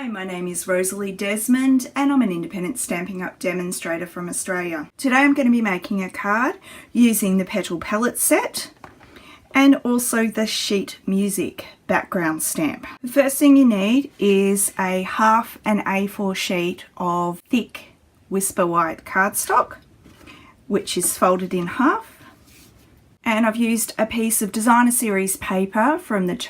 Hi, my name is Rosalie Desmond and I'm an independent Stampin' Up! Demonstrator from Australia. Today I'm going to be making a card using the Petal Palette set and also the sheet music background stamp. The first thing you need is a half an A4 sheet of thick Whisper White cardstock, which is folded in half. And I've used a piece of Designer Series paper from the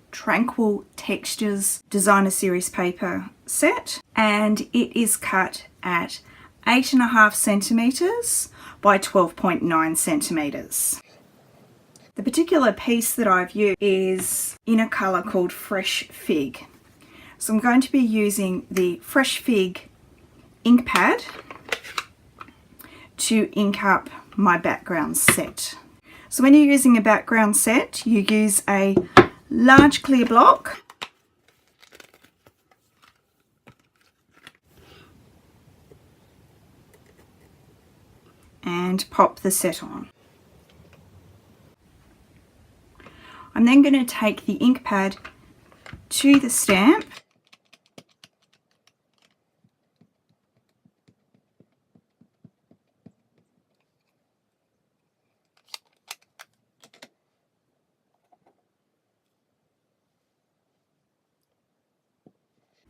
Tranquil Textures Designer Series paper set, and it is cut at 8.5 centimeters by 12.9 centimeters. The particular piece that I've used is in a colour called Fresh Fig. So I'm going to be using the Fresh Fig ink pad to ink up my background set. So when you're using a background set, you use a large clear block and pop the set on. I'm then going to take the ink pad to the stamp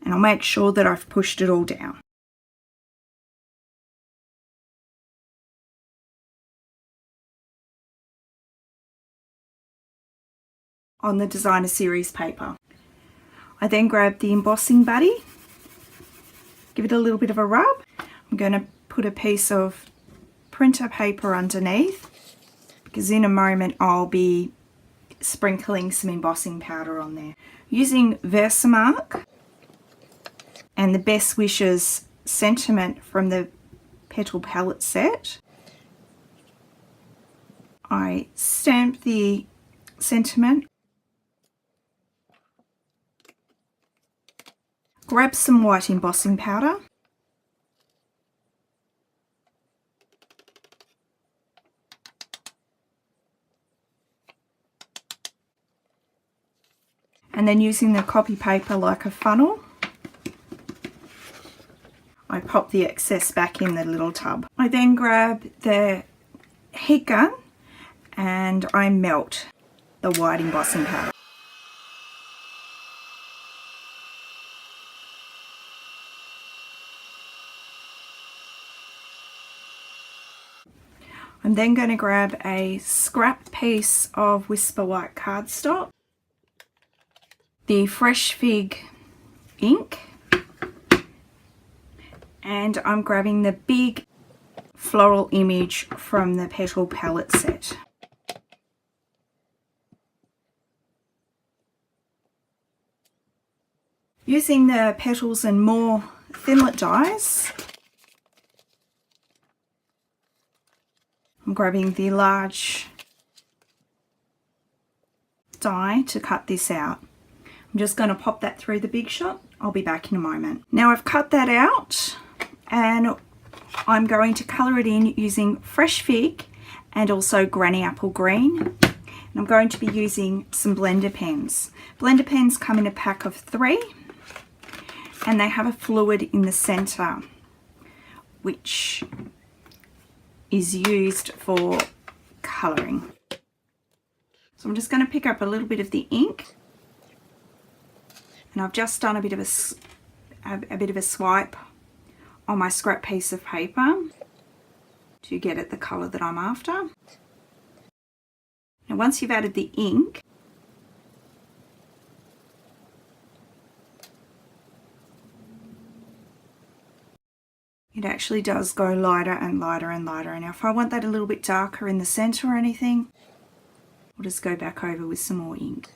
and I'll make sure that I've pushed it all down. On the Designer Series paper. I then grab the embossing buddy, give it a little bit of a rub. I'm going to put a piece of printer paper underneath because in a moment I'll be sprinkling some embossing powder on there. Using Versamark and the Best Wishes sentiment from the Petal Palette set, I stamp the sentiment, grab some white embossing powder, and then using the copy paper like a funnel, I pop the excess back in the little tub. I then grab the heat gun and I melt the white embossing powder. I'm then going to grab a scrap piece of Whisper White cardstock, the Fresh Fig ink, and I'm grabbing the big floral image from the Petal Palette set. Using the Petals and More Thinlit dies, I'm grabbing the large die to cut this out. I'm just going to pop that through the Big Shot. I'll be back in a moment. Now I've cut that out and I'm going to colour it in using Fresh Fig and also Granny Apple Green. And I'm going to be using some blender pens. Blender pens come in a pack of 3 and they have a fluid in the centre which is used for colouring. So I'm just going to pick up a little bit of the ink and I've just done a bit of a swipe on my scrap piece of paper to get at the colour that I'm after. Now once you've added the ink, it actually does go lighter and lighter and lighter. Now if I want that a little bit darker in the centre or anything, I'll just go back over with some more ink.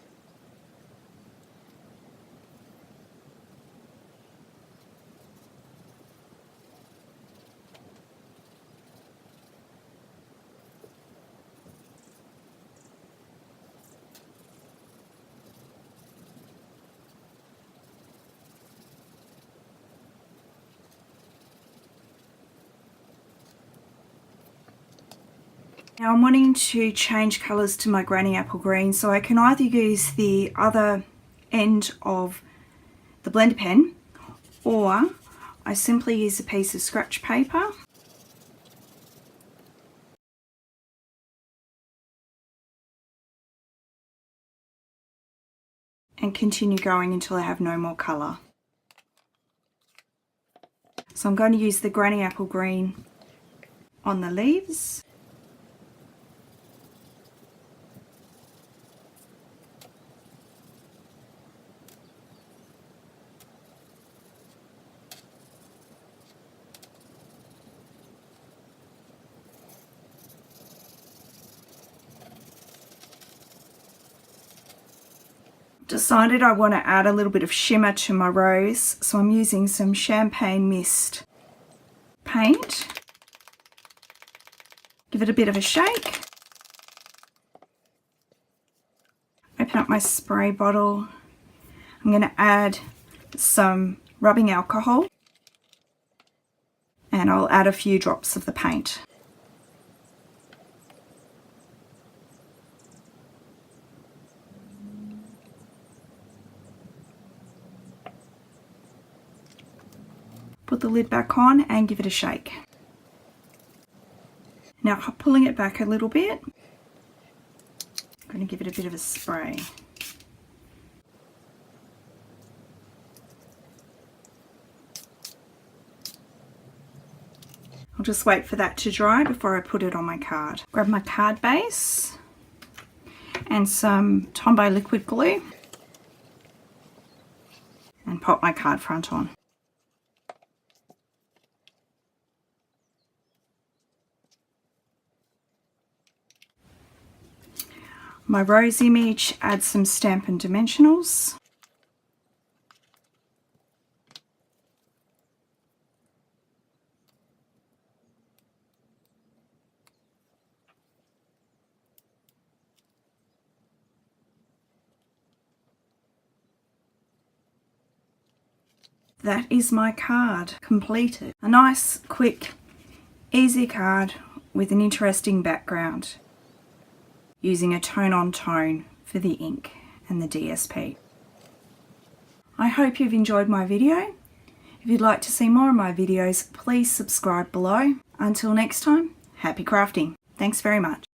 Now I'm wanting to change colours to my Granny Apple Green, so I can either use the other end of the blender pen or I simply use a piece of scratch paper and continue going until I have no more colour. So I'm going to use the Granny Apple Green on the leaves. Decided I want to add a little bit of shimmer to my rose, so I'm using some Champagne Mist paint. Give it a bit of a shake. Open up my spray bottle. I'm going to add some rubbing alcohol and I'll add a few drops of the paint. Put the lid back on and give it a shake. Now pulling it back a little bit, I'm going to give it a bit of a spray. I'll just wait for that to dry before I put it on my card. Grab my card base and some Tombow liquid glue and pop my card front on. My rose image, add some Stampin' Dimensionals. That is my card completed. A nice, quick, easy card with an interesting background, using a tone-on-tone for the ink and the DSP. I hope you've enjoyed my video. If you'd like to see more of my videos, please subscribe below. Until next time, happy crafting. Thanks very much.